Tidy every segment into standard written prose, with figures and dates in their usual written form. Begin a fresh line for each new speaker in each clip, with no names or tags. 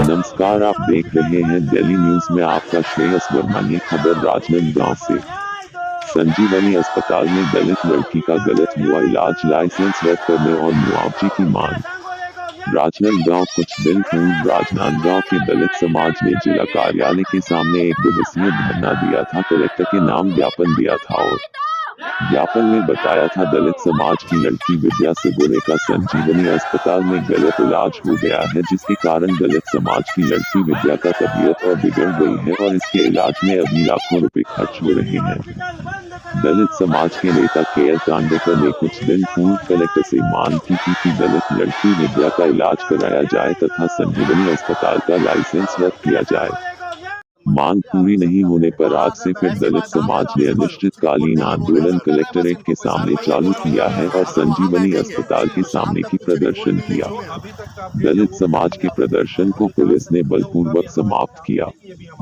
नमस्कार, आप देख रहे हैं दिल्ली न्यूज में आपका श्रेयस वर्मा ने खबर राजनांदगांव से। संजीवनी अस्पताल में दलित लड़की का गलत हुआ इलाज, लाइसेंस रद्द करने और मुआवजे की मांग। राजनांदगांव कुछ दिन पूर्व राजनांदगांव के दलित समाज ने जिला कार्यालय के सामने एक दिवसीय धरना दिया था। कलेक्टर के नाम ज्ञापन दिया था और ज्ञापन में बताया था दलित समाज की लड़की विद्या सिगोरे का संजीवनी अस्पताल में गलत इलाज हो गया है, जिसके कारण दलित समाज की लड़की विद्या का तबीयत और बिगड़ गई है और इसके इलाज में अभी लाखों रुपए खर्च हो रहे हैं। दलित समाज के नेता के.एल. तांडेकर ने कुछ दिन पूर्व कलेक्टर से मांग की थी कि दलित लड़की विद्या का इलाज कराया जाए तथा संजीवनी अस्पताल का लाइसेंस रद्द किया जाए। मांग पूरी नहीं होने पर आज से फिर दलित समाज ने अनिश्चितकालीन आंदोलन कलेक्टरेट के सामने चालू किया है और संजीवनी अस्पताल के सामने की प्रदर्शन किया। दलित समाज के प्रदर्शन को पुलिस ने बलपूर्वक समाप्त किया।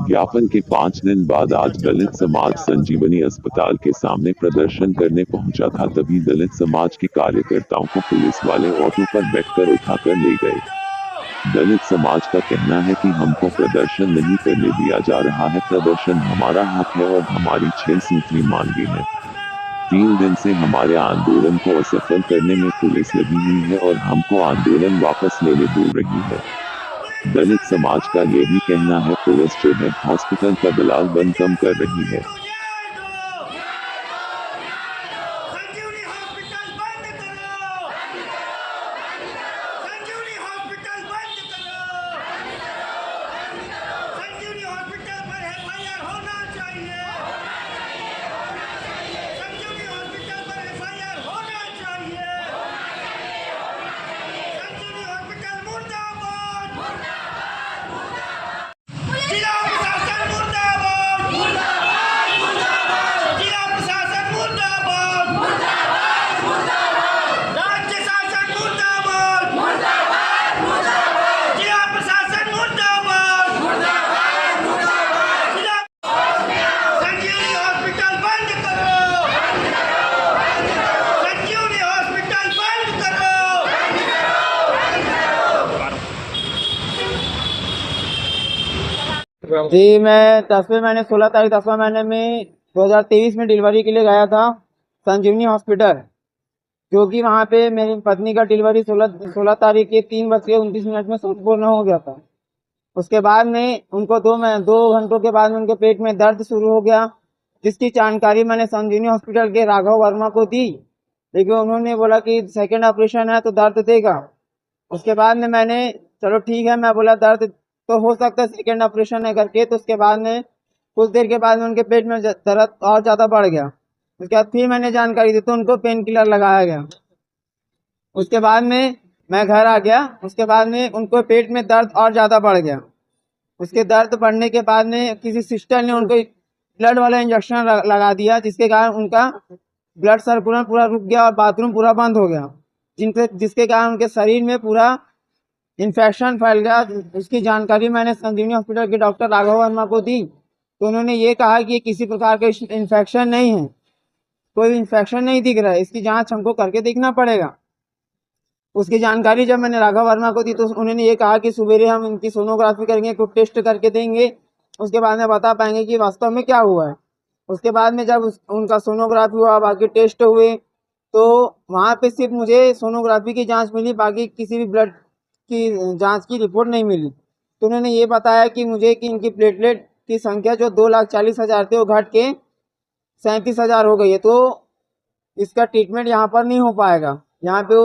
ज्ञापन के 5 दिन बाद आज दलित समाज संजीवनी अस्पताल के सामने प्रदर्शन करने पहुंचा था, तभी दलित समाज के कार्यकर्ताओं को पुलिस वाले ऑटो पर बैठकर उठाकर ले गए। दलित समाज का कहना है कि हमको प्रदर्शन नहीं करने दिया जा रहा है, प्रदर्शन हमारा हक है और हमारी 6 सूत्री मांगे हैं। 3 दिन से हमारे आंदोलन को असफल करने में पुलिस लगी हुई है और हमको आंदोलन वापस लेने बोल रही है। दलित समाज का ये भी कहना है पुलिस जो है हॉस्पिटल का दलाल बन कम कर रही है।
जी, मैं 10वें महीने 16 तारीख 10वां महीने में 2023 में डिलीवरी के लिए गया था संजीवनी हॉस्पिटल, जो कि वहाँ पे मेरी पत्नी का डिलीवरी 16 तारीख के 3:29 में संपूर्ण हो गया था। उसके बाद में उनको 2 घंटों के बाद में उनके पेट में दर्द शुरू हो गया, जिसकी जानकारी मैंने संजीवनी हॉस्पिटल के राघव वर्मा को दी, लेकिन उन्होंने बोला कि सेकेंड ऑपरेशन है तो दर्द देगा। उसके बाद में मैंने चलो ठीक है, मैं बोला दर्द तो हो सकता है सेकेंड ऑपरेशन है करके। तो उसके बाद में कुछ देर के बाद में उनके पेट में दर्द और ज़्यादा बढ़ गया। उसके बाद फिर मैंने जानकारी दी तो उनको पेन किलर लगाया गया। उसके बाद में मैं घर आ गया। उसके बाद में उनको पेट में दर्द और ज़्यादा बढ़ गया। उसके दर्द बढ़ने के बाद में किसी सिस्टर ने उनको ब्लड वाला इंजेक्शन लगा दिया, जिसके कारण उनका ब्लड सर्कुलेशन पूरा रुक गया और बाथरूम पूरा बंद हो गया, जिसके कारण उनके शरीर में पूरा इन्फेक्शन फैल गया। इसकी जानकारी मैंने संजीवनी हॉस्पिटल के डॉक्टर राघव वर्मा को दी, तो उन्होंने ये कहा कि किसी प्रकार का इन्फेक्शन नहीं है, कोई इन्फेक्शन नहीं दिख रहा है, इसकी जांच हमको करके देखना पड़ेगा। उसकी जानकारी जब मैंने राघव वर्मा को दी तो उन्होंने ये कहा कि सवेरे हम इनकी सोनोग्राफी करेंगे, कुछ टेस्ट करके देंगे, उसके बाद में बता पाएंगे कि वास्तव में क्या हुआ है। उसके बाद में जब उनका सोनोग्राफी हुआ, बाकी टेस्ट हुए, तो वहाँ पे सिर्फ मुझे सोनोग्राफी की जांच मिली, बाकी किसी भी ब्लड की जांच की रिपोर्ट नहीं मिली। तो उन्होंने ये बताया कि मुझे कि इनकी प्लेटलेट की संख्या जो 2,40,000 थे वो घट के 37,000 हो गई है, तो इसका ट्रीटमेंट यहाँ पर नहीं हो पाएगा, यहाँ पे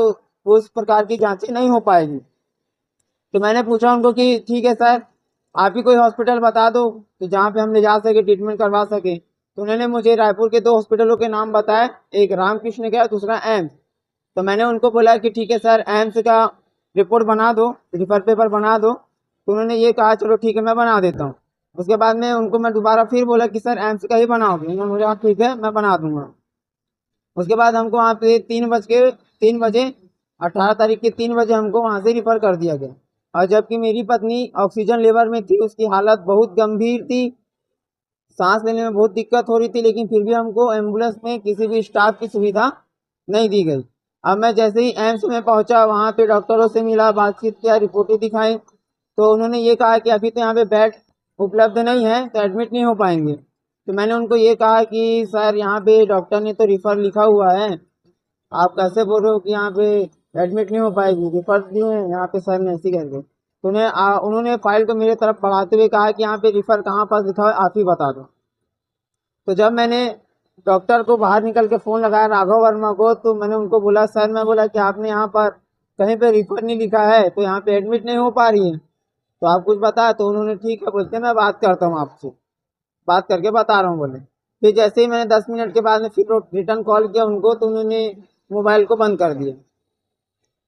उस प्रकार की जांचें नहीं हो पाएगी। तो मैंने पूछा उनको कि ठीक है सर, आप ही कोई हॉस्पिटल बता दो तो जहाँ पे हम ले जा सके, ट्रीटमेंट करवा सके। तो उन्होंने मुझे रायपुर के 2 हॉस्पिटलों के नाम बताए, एक रामकृष्ण का, दूसरा एम्स। तो मैंने उनको बोला कि ठीक है सर, एम्स का रिपोर्ट बना दो, रिफर पेपर बना दो। तो उन्होंने ये कहा चलो ठीक है मैं बना देता हूँ। उसके बाद में उनको मैं दोबारा फिर बोला कि सर एम्स का ही बनाओगे? उन्होंने बोला ठीक है मैं बना दूंगा। उसके बाद हमको वहाँ पे 3 बजे 18 तारीख के 3 बजे हमको वहाँ से रिफ़र कर दिया गया। और जबकि मेरी पत्नी ऑक्सीजन लेवल में थी, उसकी हालत बहुत गंभीर थी, सांस लेने में बहुत दिक्कत हो रही थी, लेकिन फिर भी हमको एम्बुलेंस में किसी भी स्टाफ की सुविधा नहीं दी गई। अब मैं जैसे ही एम्स में पहुंचा, वहाँ पे डॉक्टरों से मिला, बातचीत किया, रिपोर्टें दिखाई, तो उन्होंने ये कहा कि अभी तो यहाँ पे बेड उपलब्ध नहीं है, तो एडमिट नहीं हो पाएंगे। तो मैंने उनको ये कहा कि सर यहाँ पे डॉक्टर ने तो रिफ़र लिखा हुआ है, आप कैसे बोल रहे हो कि यहाँ पे एडमिट नहीं हो पाएगी, रिफ़र दिए हैं यहाँ पे सर ने, ऐसी करके। तो उन्होंने फाइल को मेरे तरफ बढ़ाते हुए कहा कि यहाँ पे रिफ़र कहाँ पास लिखा है, आप ही बता दो। तो जब मैंने डॉक्टर को बाहर निकल के फ़ोन लगाया, राघव वर्मा को, तो मैंने उनको बोला सर, मैं बोला कि आपने यहाँ पर कहीं पे रिफ़र नहीं लिखा है, तो यहाँ पे एडमिट नहीं हो पा रही है, तो आप कुछ बता। तो उन्होंने ठीक है बोलते, मैं बात करता हूँ आपसे, बात करके बता रहा हूँ बोले। फिर जैसे ही मैंने 10 मिनट के बाद में फिर रिटर्न कॉल किया उनको, तो उन्होंने मोबाइल को बंद कर दिया।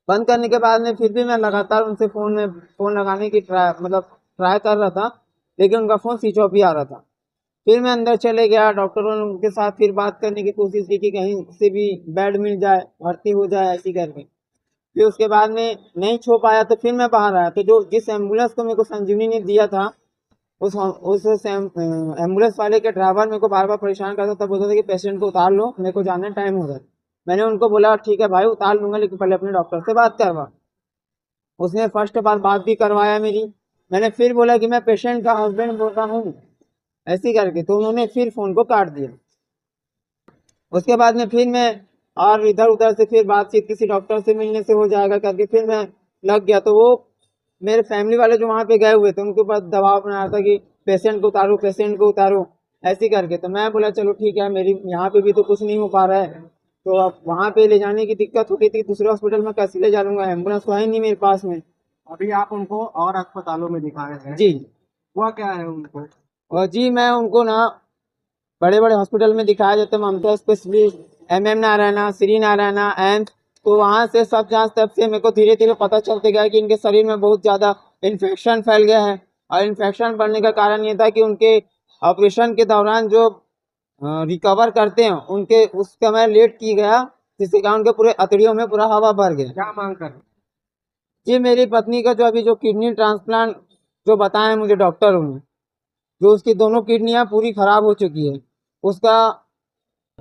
बंद करने के बाद में फिर भी मैं लगातार उनसे फ़ोन लगाने की ट्राई कर रहा था, लेकिन उनका फ़ोन स्विच ऑफ ही आ रहा था। फिर मैं अंदर चले गया, डॉक्टरों के साथ फिर बात करने की कोशिश की कि कहीं से भी बेड मिल जाए, भर्ती हो जाए, ऐसी करके। फिर उसके बाद में नहीं छो पाया, तो फिर मैं बाहर आया। तो जिस एम्बुलेंस को मेरे को संजीवनी ने दिया था, उस एम्बुलेंस वाले के ड्राइवर मेरे को बार बार परेशान करता था, बोलता था कि पेशेंट को उतार लो, मेरे को जाने टाइम हो रहा है। मैंने उनको बोला ठीक है भाई, उतार लूंगा, लेकिन पहले अपने डॉक्टर से बात करवा। उसने फर्स्ट बार बात भी करवाया मेरी। मैंने फिर बोला कि मैं पेशेंट का हस्बैंड बोल रहा हूँ, ऐसी करके। तो उन्होंने फिर फ़ोन को काट दिया। उसके बाद में फिर मैं और इधर उधर से फिर बातचीत किसी डॉक्टर से मिलने से हो जाएगा करके फिर मैं लग गया। तो वो मेरे फैमिली वाले जो वहाँ पे गए हुए थे, उनके ऊपर दबाव बना रहा था कि पेशेंट को उतारो, पेशेंट को उतारो, ऐसी करके। तो मैं बोला चलो ठीक है, मेरी यहाँ पे भी तो कुछ नहीं हो पा रहा है, तो अब वहाँ पे ले जाने की दिक्कत हो रही थी, दूसरे हॉस्पिटल में कैसे ले जा लूँगा, एम्बुलेंस तो है नहीं मेरे पास में।
अभी आप उनको और अस्पतालों में दिखाए हैं,
जी।
हुआ क्या है उनको?
और जी मैं उनको ना बड़े बड़े हॉस्पिटल में दिखाया, जाते ममता स्पेशलिस्ट, MM नारायणा, श्री नारायणा, एम्स। तो वहाँ से सब जांच तब से मेरे को धीरे धीरे पता चलते गया कि इनके शरीर में बहुत ज़्यादा इन्फेक्शन फैल गया है। और इन्फेक्शन बढ़ने का कारण ये था कि उनके ऑपरेशन के दौरान जो रिकवर करते हैं, उनके उस समय लेट की गया, जिसके कारण उनके पूरे अतड़ियों में पूरा हवा भर गया।
क्या मांग कर?
जी मेरी पत्नी का जो अभी जो किडनी ट्रांसप्लांट जो बताया मुझे डॉक्टरों ने, जो उसकी दोनों किडनियाँ पूरी ख़राब हो चुकी है, उसका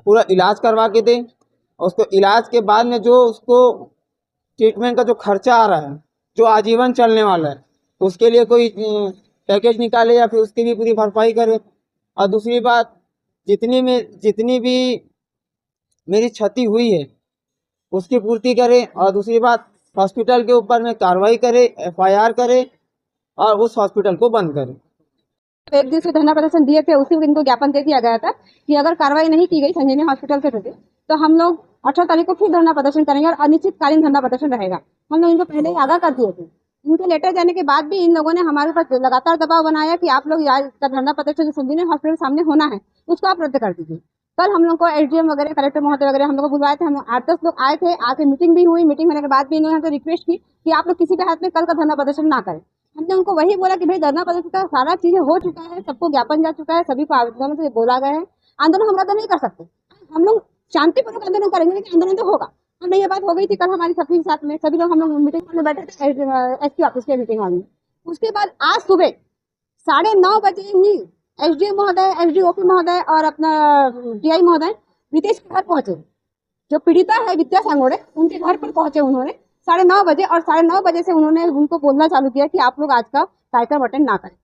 पूरा इलाज करवा के दें। उसको इलाज के बाद में जो उसको ट्रीटमेंट का जो खर्चा आ रहा है, जो आजीवन चलने वाला है, उसके लिए कोई पैकेज निकाले या फिर उसकी भी पूरी भरपाई करे। और दूसरी बात, जितनी भी मेरी क्षति हुई है उसकी पूर्ति करे। और दूसरी बात, हॉस्पिटल के ऊपर में कार्रवाई करे, FIR करे और उस हॉस्पिटल को बंद करे।
एक दिन से धरना प्रदर्शन दिए थे, उसी दिन को ज्ञापन दे दिया गया था कि अगर कार्रवाई नहीं की गई संजीवनी हॉस्पिटल के प्रति, तो हम लोग 18 तारीख को फिर धरना प्रदर्शन करेंगे और अनिश्चितकालीन धरना प्रदर्शन रहेगा। हम लोग इनको पहले ही आगाह कर दिए थे। इनके लेटर जाने के बाद भी इन लोगों ने हमारे ऊपर लगातार दबाव बनाया कि आप लोग आज का धरना प्रदर्शन जो संजीवनी हॉस्पिटल के सामने होना है, उसको आप रद्द कर दीजिए। कल हम लोग को SDM वगैरह, कलेक्टर महोदय वगैरह हम लोग को बुलवाए थे। हम लोग 8-10 लोग आए थे, आके मीटिंग भी हुई। मीटिंग होने के बाद भी इन्होंने रिक्वेस्ट की कि आप लोग किसी के हाथ में कल का धरना प्रदर्शन ना करें। हमने उनको वही बोला कि भाई धरना प्रदर्शन का सारा चीजें हो चुका है, सबको ज्ञापन जा चुका है, सभी को आंदोलन से बोला गया है। आंदोलन हम रद्द नहीं कर सकते, हम लोग शांतिपूर्वक आंदोलन करेंगे, लेकिन आंदोलन तो होगा। हमने ये बात हो गई थी कल हमारी सबके साथ में, सभी लोग हम लोग मीटिंग में बैठे थे SP ऑफिस के मीटिंग हॉल में। उसके बाद आज सुबह 9:30 बजे ही SDM महोदय, SDOP महोदय और अपना DI महोदय रितेश के घर पहुंचे। जो पीड़िता है विद्या सांगोड़े, उनके घर पर पहुंचे उन्होंने 9:30 बजे, और 9:30 बजे से उन्होंने उनको बोलना चालू किया कि आप लोग आज का कार्यक्रम अटेंड ना करें।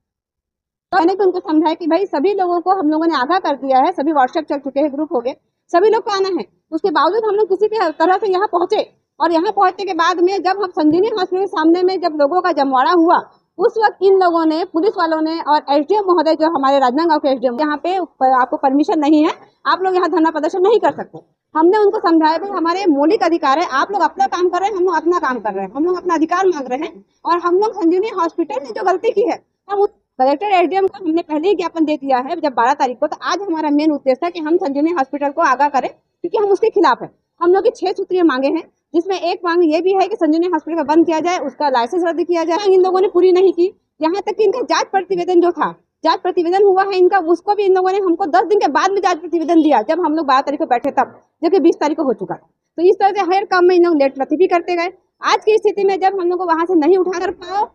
तो मैंने भी उनको समझाया कि भाई सभी लोगों को हम लोगों ने आगाह कर दिया है, सभी व्हाट्सएप चल चुके हैं, ग्रुप हो गए, सभी लोग को आना है। उसके बावजूद हम लोग किसी भी तरह से यहाँ पहुंचे। और यहाँ पहुंचने के बाद में जब हम संजीवनी हॉस्पिटल के सामने में जब लोगों का जमवाड़ा हुआ, उस वक्त इन लोगों ने, पुलिस वालों ने और SDM महोदय जो हमारे राजनांदगांव के SDM, यहाँ पे आपको परमिशन नहीं है, आप लोग यहाँ धरना प्रदर्शन नहीं कर सकते। हमने उनको समझाया भाई हमारे मौलिक अधिकार है, आप लोग अपना काम कर रहे हैं, हम लोग अपना काम कर रहे हैं, हम लोग अपना अधिकार मांग रहे हैं। और हम लोग संजीवनी हॉस्पिटल ने जो गलती की है, हम कलेक्टर SDM को हमने पहले ही ज्ञापन दे दिया है जब 12 तारीख को। तो आज हमारा मेन उद्देश्य है कि हम संजीवनी हॉस्पिटल को आगाह करें, क्योंकि हम उसके खिलाफ है। हम लोग की 6 सूत्रीय मांगे हैं, जिसमें एक मांग ये भी है कि संजीवनी हॉस्पिटल का बंद किया जाए, उसका लाइसेंस रद्द किया जाए। इन लोगों ने पूरी नहीं की। यहाँ तक कि इनका जांच प्रतिवेदन जो था, जांच प्रतिवेदन हुआ है इनका, उसको भी इन लोगों ने हमको 10 दिन के बाद में जांच प्रतिवेदन दिया, जब हम लोग 12 तारीख को बैठे तब, जबकि 20 तारीख को हो चुका था। तो इस तरह से हर काम में इन लोग लेट लती भी करते गए। आज की स्थिति में जब हम लोग को वहां से नहीं उठा कर पाओ,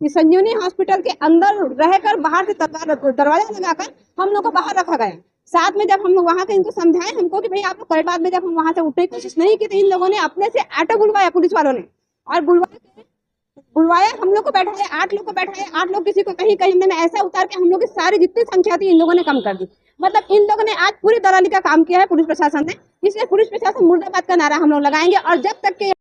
संजीवनी हॉस्पिटल के अंदर रहकर बाहर से दरवाजा लगाकर हम लोग को बाहर रखा गया। साथ में जब हम लोग वहाँ के इनको समझाए हमको कि भाई आप लोग बाद में जब हम वहाँ से उठने की कोशिश नहीं की तो इन लोगों ने अपने से ऑटो बुलवाया पुलिस वालों ने, और बुलवाया हम लोग को बैठाया, 8 लोग को बैठाया, 8 लोग किसी को कहीं कहीं में ऐसा उतार के हम लोग की सारी जितनी संख्या थी इन लोगों ने कम कर दी। मतलब इन लोगों ने आज पूरी दलाली का काम किया है पुलिस प्रशासन ने। इसलिए पुलिस प्रशासन मुर्दाबाद का नारा हम लोग लगाएंगे, और जब तक के